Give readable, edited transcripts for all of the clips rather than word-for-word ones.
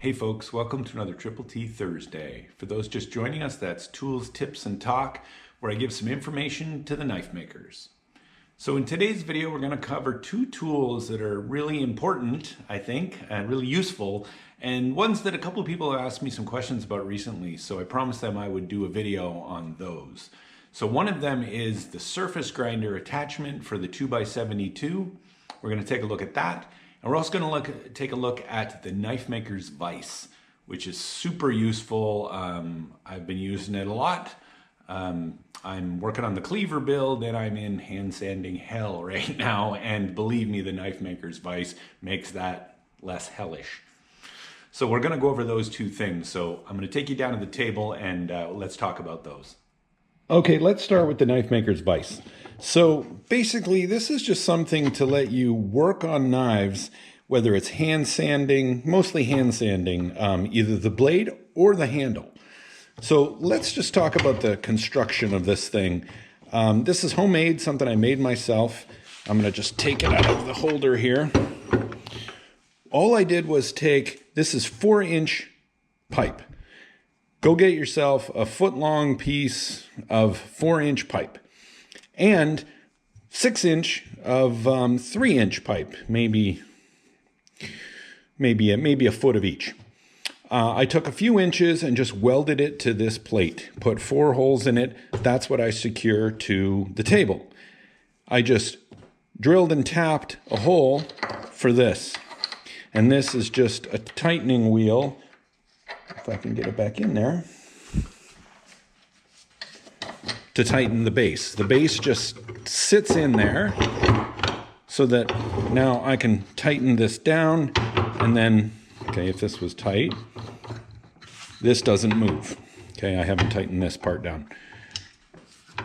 Hey folks, welcome to another Triple T Thursday. For those just joining us, that's Tools, Tips, and Talk, where I give some information to the knife makers. So in today's video, we're going to cover two tools that are really important, I think, and really useful, and ones that a couple of people have asked me some questions about recently, so I promised them I would do a video on those. So one of them is the surface grinder attachment for the 2x72. We're going to take a look at that. And we're also going to take a look at the knife maker's Vise, which is super useful. I've been using it a lot. I'm working on the cleaver build and I'm in hand sanding hell right now. And believe me, the knife maker's Vise makes that less hellish. So we're going to go over those two things. So I'm going to take you down to the table and let's talk about those. Okay, let's start with the knife maker's Vise. So basically, this is just something to let you work on knives, whether it's hand sanding, mostly hand sanding, either the blade or the handle. So let's just talk about the construction of this thing. This is homemade, something I made myself. I'm going to just take it out of the holder here. All I did was this is 4-inch pipe. Go get yourself a foot-long piece of 4-inch pipe and 6-inch of 3-inch pipe, maybe a foot of each. I took a few inches and just welded it to this plate, put 4 holes in it. That's what I secure to the table. I just drilled and tapped a hole for this. And this is just a tightening wheel. If I can get it back in there, to tighten the base. The base just sits in there so that now I can tighten this down and then, okay, if this was tight, this doesn't move. Okay, I haven't tightened this part down.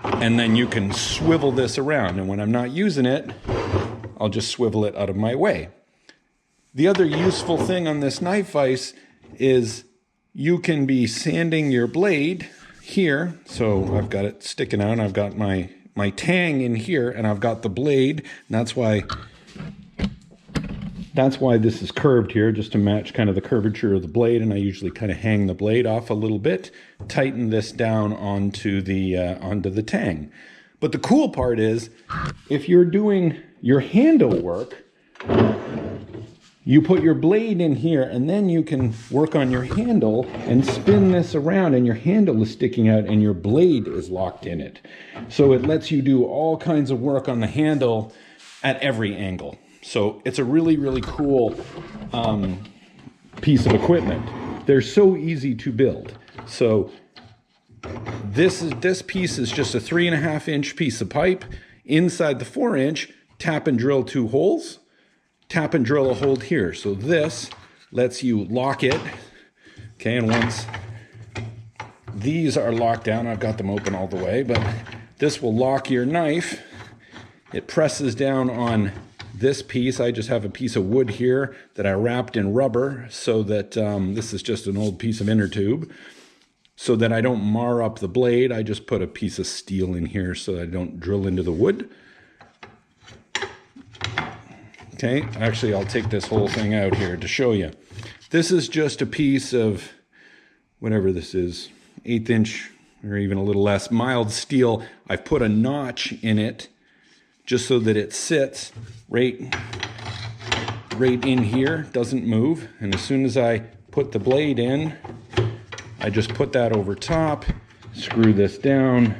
And then you can swivel this around, and when I'm not using it, I'll just swivel it out of my way. The other useful thing on this knife vise is you can be sanding your blade here. So I've got it sticking out. I've got my tang in here, and I've got the blade. And that's why this is curved here, just to match kind of the curvature of the blade. And I usually kind of hang the blade off a little bit, tighten this down onto the tang. But the cool part is, if you're doing your handle work, you put your blade in here and then you can work on your handle and spin this around, and your handle is sticking out and your blade is locked in it. So it lets you do all kinds of work on the handle at every angle. So it's a really, really cool piece of equipment. They're so easy to build. So this piece is just a 3.5-inch piece of pipe. Inside the 4-inch, tap and drill 2 holes. Tap and drill a hole here. So this lets you lock it. Okay, and once these are locked down, I've got them open all the way, but this will lock your knife. It presses down on this piece. I just have a piece of wood here that I wrapped in rubber so that this is just an old piece of inner tube. So that I don't mar up the blade, I just put a piece of steel in here so that I don't drill into the wood. Okay, actually I'll take this whole thing out here to show you. This is just a piece of, whatever this is, 1/8 inch or even a little less, mild steel. I've put a notch in it just so that it sits right in here, doesn't move. And as soon as I put the blade in, I just put that over top, screw this down,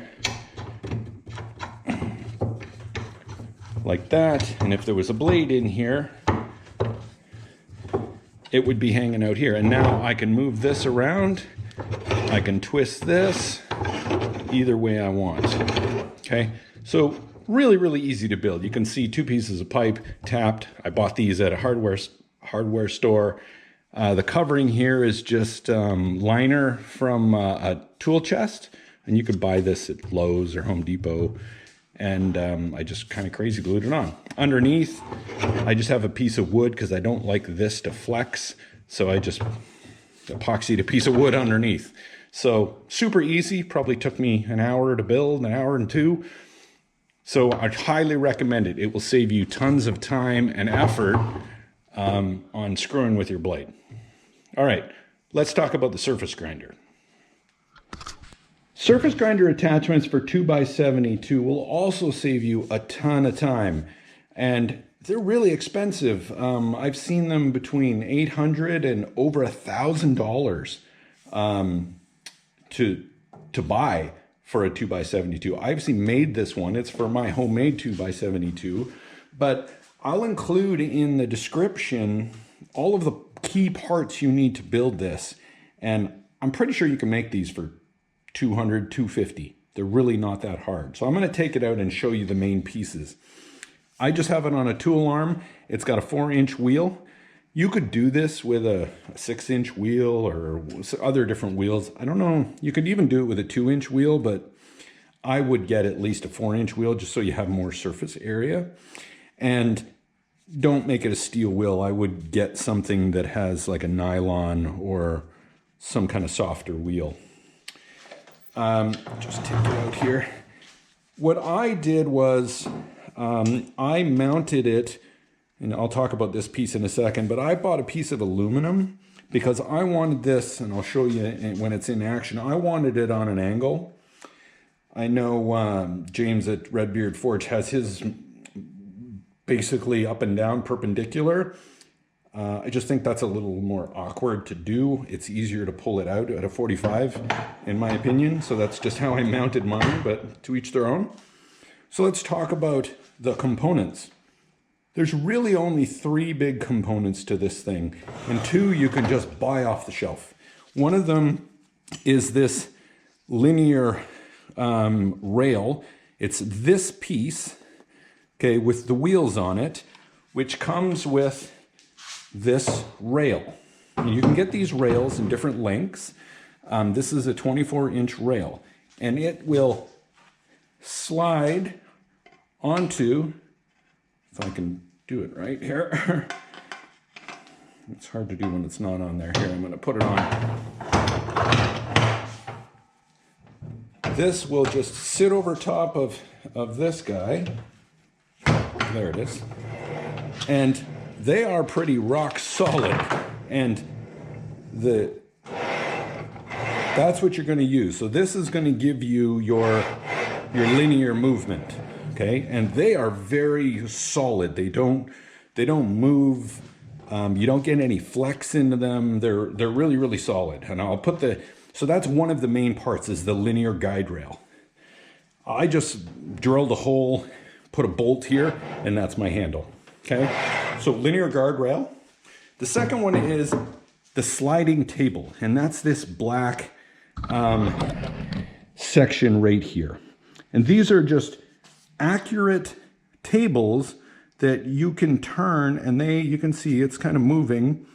like that, and if there was a blade in here, it would be hanging out here. And now I can move this around, I can twist this either way I want. Okay, so really, really easy to build. You can see 2 pieces of pipe tapped. I bought these at a hardware store. The covering here is just liner from a tool chest, and you could buy this at Lowe's or Home Depot. And I just kind of crazy glued it on. Underneath, I just have a piece of wood because I don't like this to flex. So I just epoxied a piece of wood underneath. So super easy, probably took me an hour to build, an hour and 2. So I highly recommend it. It will save you tons of time and effort on screwing with your blade. All right, let's talk about the surface grinder. Surface grinder attachments for 2x72 will also save you a ton of time, and they're really expensive. I've seen them between $800 and over $1,000 to buy for a 2x72. I obviously made this one. It's for my homemade 2x72, but I'll include in the description all of the key parts you need to build this, and I'm pretty sure you can make these for $200, $250. They're really not that hard. So I'm going to take it out and show you the main pieces. I just have it on a tool arm. It's got a 4-inch wheel. You could do this with a 6-inch wheel or other different wheels. I don't know. You could even do it with a 2-inch wheel, but I would get at least a 4-inch wheel just so you have more surface area. And don't make it a steel wheel. I would get something that has like a nylon or some kind of softer wheel. Just take it out here. What I did was I mounted it, and I'll talk about this piece in a second, but I bought a piece of aluminum because I wanted this, and I'll show you when it's in action, I wanted it on an angle. I know James at Redbeard Forge has his basically up and down perpendicular. I just think that's a little more awkward to do. It's easier to pull it out at a 45, in my opinion. So that's just how I mounted mine, but to each their own. So let's talk about the components. There's really only 3 big components to this thing, and 2 you can just buy off the shelf. One of them is this linear rail. It's this piece, okay, with the wheels on it, which comes with this rail. And you can get these rails in different lengths. This is a 24-inch rail, and it will slide onto, if I can do it right here. It's hard to do when it's not on there. Here, I'm going to put it on. This will just sit over top of this guy. There it is. And they are pretty rock solid, and that's what you're going to use. So this is going to give you your linear movement, okay? And they are very solid. They don't move. You don't get any flex into them. They're really, really solid. And I'll put so that's one of the main parts, is the linear guide rail. I just drilled a hole, put a bolt here, and that's my handle. Okay, so linear guardrail. The second one is the sliding table, and that's this black section right here. And these are just accurate tables that you can turn, and you can see it's kind of moving.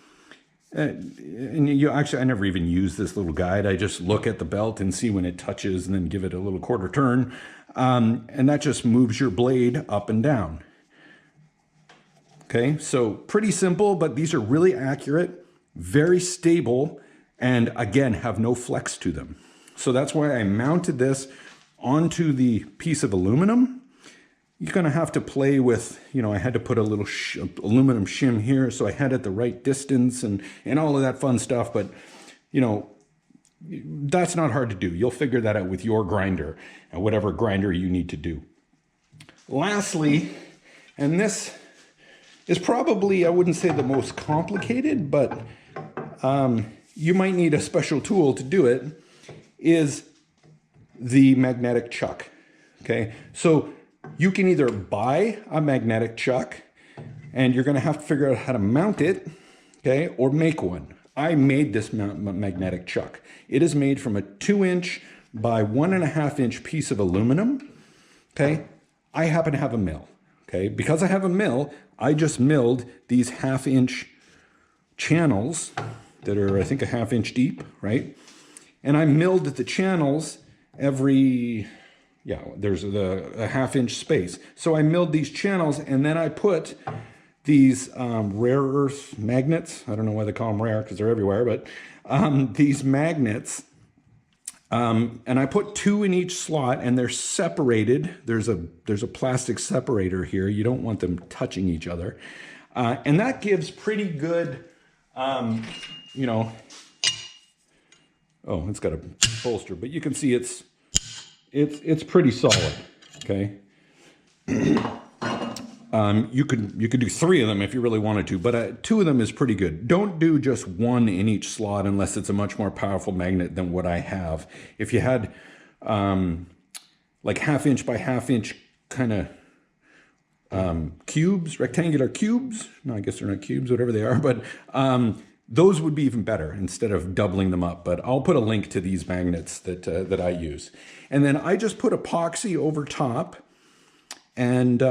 And I never even use this little guide. I just look at the belt and see when it touches and then give it a little quarter turn. And that just moves your blade up and down. Okay, so pretty simple, but these are really accurate, very stable, and again, have no flex to them. So that's why I mounted this onto the piece of aluminum. You're gonna have to play with, I had to put a little aluminum shim here, so I had it the right distance and all of that fun stuff, but that's not hard to do. You'll figure that out with your grinder, and whatever grinder you need to do. Lastly, and this is probably, I wouldn't say the most complicated, but you might need a special tool to do it, is the magnetic chuck, okay? So you can either buy a magnetic chuck, and you're gonna have to figure out how to mount it, okay, or make one. I made this magnetic chuck. It is made from a 2-inch by 1.5-inch piece of aluminum, okay? I happen to have a mill, okay? Because I have a mill, I just milled these 1/2-inch channels that are, I think, a 1/2 inch deep, right? And I milled the channels every, there's a 1/2 inch space. So I milled these channels, and then I put these rare earth magnets. I don't know why they call them rare because they're everywhere, but these magnets, and I put 2 in each slot, and they're separated. There's a plastic separator here. You don't want them touching each other. And that gives pretty good You know, oh, it's got a bolster, but you can see it's pretty solid. Okay. You could do 3 of them if you really wanted to, but 2 of them is pretty good. Don't do just 1 in each slot unless it's a much more powerful magnet than what I have. If you had like 1/2 inch by 1/2 inch kind of cubes, rectangular cubes. No, I guess they're not cubes, whatever they are, but those would be even better instead of doubling them up. But I'll put a link to these magnets that I use. And then I just put epoxy over top, and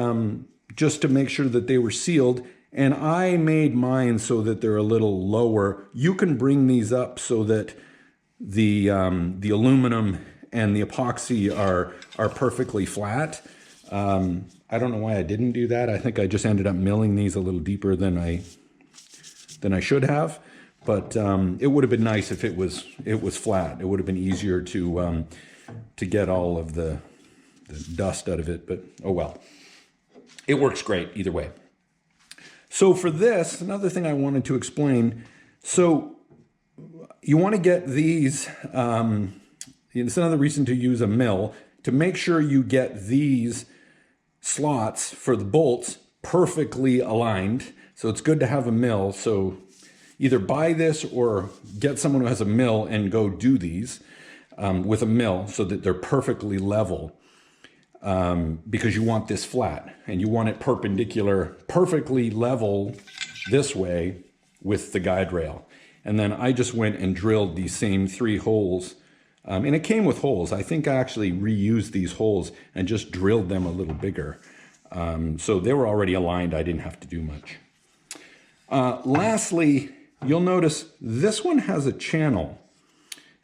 just to make sure that they were sealed. And I made mine so that they're a little lower. You can bring these up so that the aluminum and the epoxy are perfectly flat. I don't know why I didn't do that. I think I just ended up milling these a little deeper than I should have. But it would have been nice if it was flat. It would have been easier to get all of the dust out of it. But oh well. It works great either way. So for this, another thing I wanted to explain. So you want to get these, it's another reason to use a mill, to make sure you get these slots for the bolts perfectly aligned. So it's good to have a mill. So either buy this or get someone who has a mill and go do these with a mill so that they're perfectly level. Because you want this flat and you want it perpendicular, perfectly level this way with the guide rail. And then I just went and drilled these same 3 holes. And it came with holes. I think I actually reused these holes and just drilled them a little bigger. So they were already aligned. I didn't have to do much. Lastly, you'll notice this one has a channel.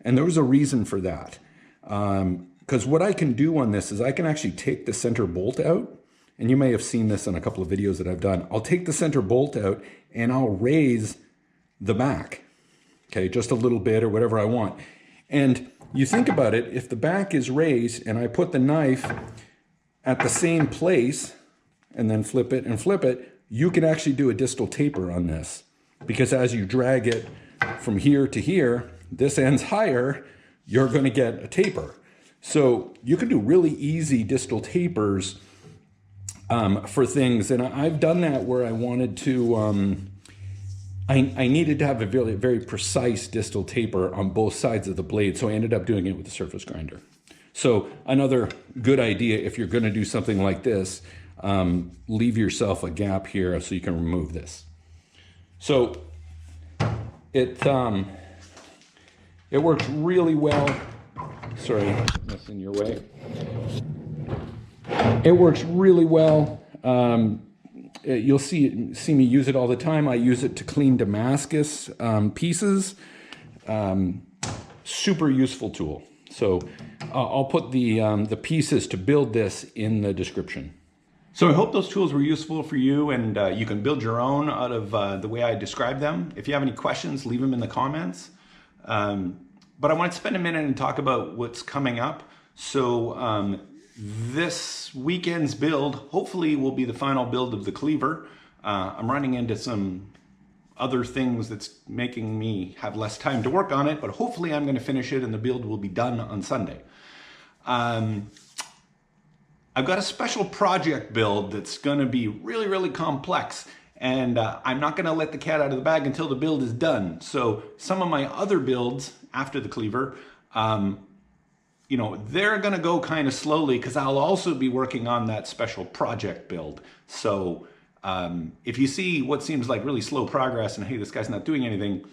And there was a reason for that. Because what I can do on this is I can actually take the center bolt out, and you may have seen this in a couple of videos that I've done. I'll take the center bolt out and I'll raise the back, okay, just a little bit or whatever I want. And you think about it, if the back is raised and I put the knife at the same place and then flip it and flip it, you can actually do a distal taper on this. Because as you drag it from here to here, this end's higher, you're going to get a taper. So you can do really easy distal tapers for things. And I've done that where I wanted to, I needed to have a very, very precise distal taper on both sides of the blade. So I ended up doing it with the surface grinder. So another good idea, if you're going to do something like this, leave yourself a gap here so you can remove this. So it works really well. Sorry, that's in your way. It works really well. You'll see me use it all the time. I use it to clean Damascus pieces. Super useful tool. So I'll put the pieces to build this in the description. So I hope those tools were useful for you, and you can build your own out of the way I described them. If you have any questions, leave them in the comments. But I want to spend a minute and talk about what's coming up. So this weekend's build hopefully will be the final build of the cleaver. I'm running into some other things that's making me have less time to work on it, but hopefully I'm going to finish it and the build will be done on Sunday. I've got a special project build that's going to be really, really complex. And I'm not going to let the cat out of the bag until the build is done. So some of my other builds after the cleaver, you know, they're going to go kind of slowly because I'll also be working on that special project build. So if you see what seems like really slow progress and hey, this guy's not doing anything,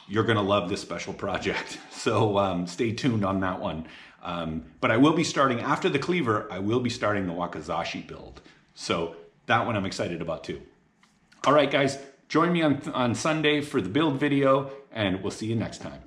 you're going to love this special project. So stay tuned on that one. But I will be starting after the cleaver, I will be starting the Wakizashi build. So that one I'm excited about too. All right, guys, join me on Sunday for the build video, and we'll see you next time.